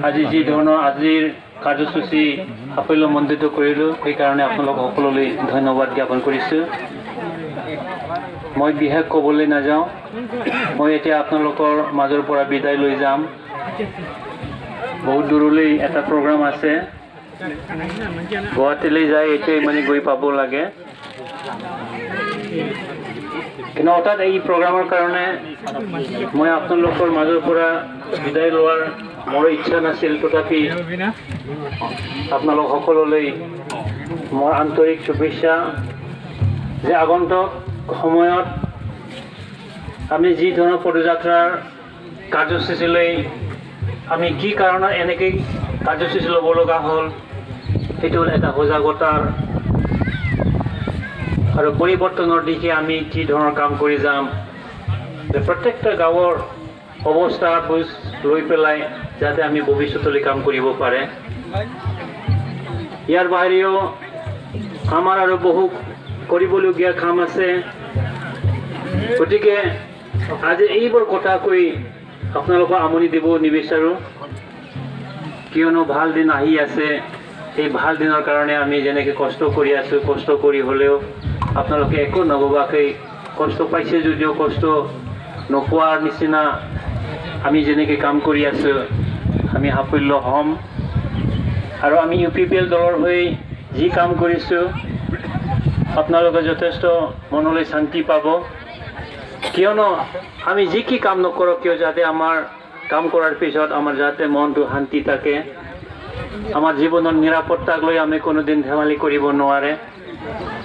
আজি যি ধৰণৰ আজিৰ কাৰ্যসূচী সাফল্যমণ্ডিত কৰিলোঁ সেইকাৰণে আপোনালোক সকলোলৈ ধন্যবাদ জ্ঞাপন কৰিছোঁ। মই বিশেষ ক'বলৈ নাযাওঁ, মই এতিয়া আপোনালোকৰ মাজৰ পৰা বিদায় লৈ যাম। বহুত দূৰলৈ এটা প্ৰগ্ৰাম আছে, গুৱাহাটীলৈ যায় এইটোৱে মানে গৈ পাব লাগে। কিন্তু অৰ্থাৎ এই প্ৰগ্ৰামৰ কাৰণে মই আপোনালোকৰ মাজৰ পৰা বিদায় লোৱাৰ মোৰ ইচ্ছা নাছিল, তথাপি আপোনালোক সকলোলৈ মোৰ আন্তৰিক শুভেচ্ছা যে আগন্তুক সময়ত আমি যি ধৰণৰ পদযাত্ৰাৰ কাৰ্যসূচীলৈ আমি কি কাৰণত এনেকৈ কাৰ্যসূচী ল'ব লগা হ'ল, সেইটো হ'ল এটা সজাগতাৰ আৰু পৰিৱৰ্তনৰ দিশে আমি কি ধৰণৰ কাম কৰি যাম, যে প্ৰত্যেকটা গাঁৱৰ অৱস্থা বুজ লৈ পেলাই যাতে আমি ভৱিষ্যতলৈ কাম কৰিব পাৰে। ইয়াৰ বাহিৰেও আমাৰ আৰু বহু কৰিবলগীয়া কাম আছে। গতিকে আজি এইবোৰ কথা কৈ আপোনালোকক আমনি দিব নিবিচাৰোঁ, কিয়নো ভাল দিন আহি আছে। এই ভাল দিনৰ কাৰণে আমি যেনেকৈ কষ্ট কৰি আছোঁ, কষ্ট কৰি হ'লেও আপোনালোকে একো নভবাকৈ কষ্ট পাইছে যদিও কষ্ট নোপোৱাৰ নিচিনা আমি যেনেকৈ কাম কৰি আছোঁ আমি সাফল্য হ'ম। আৰু আমি UPPL দলৰ হৈ যি কাম কৰিছোঁ আপোনালোকে যথেষ্ট মনলৈ শান্তি পাব, কিয়নো আমি যি কি কাম নকৰোঁ কিয় যাতে আমাৰ কাম কৰাৰ পিছত আমাৰ যাতে মনটো শান্তি থাকে। আমাৰ জীৱনৰ নিৰাপত্তাক লৈ আমি কোনোদিন ধেমালি কৰিব নোৱাৰে।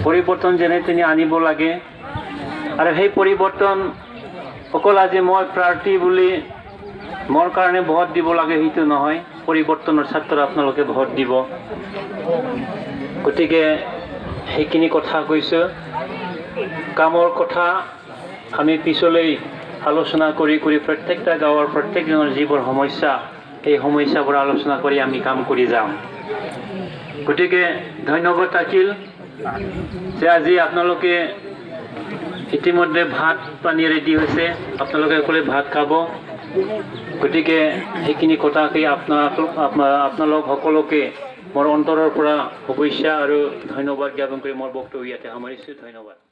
পৰিৱৰ্তন যেনে তেনে আনিব লাগে। আৰু সেই পৰিৱৰ্তন অকল আজি মই প্ৰাৰ্থী বুলি মোৰ কাৰণে ভোট দিব লাগে সেইটো নহয়, পৰিৱৰ্তনৰ ছাত্ৰত আপোনালোকে ভোট দিব। গতিকে সেইখিনি কথা কৈছোঁ। কামৰ কথা আমি পিছলৈ আলোচনা কৰি প্ৰত্যেকটা গাঁৱৰ প্ৰত্যেকজনৰ যিবোৰ সমস্যা এই সমস্যাবোৰ আলোচনা কৰি আমি কাম কৰি যাম। গতিকে ধন্যবাদ থাকিল যে আজি আপোনালোকে ইতিমধ্যে ভাত পানী ৰেডি হৈছে, আপোনালোকে সকলোৱে ভাত খাব। গতিকে সেইখিনি কথাকেই আপোনালোক সকলোকে মোৰ অন্তৰৰ পৰা শুভেচ্ছা আৰু ধন্যবাদ জ্ঞাপন কৰি মোৰ বক্তব্য ইয়াতে সামৰিছোঁ। ধন্যবাদ।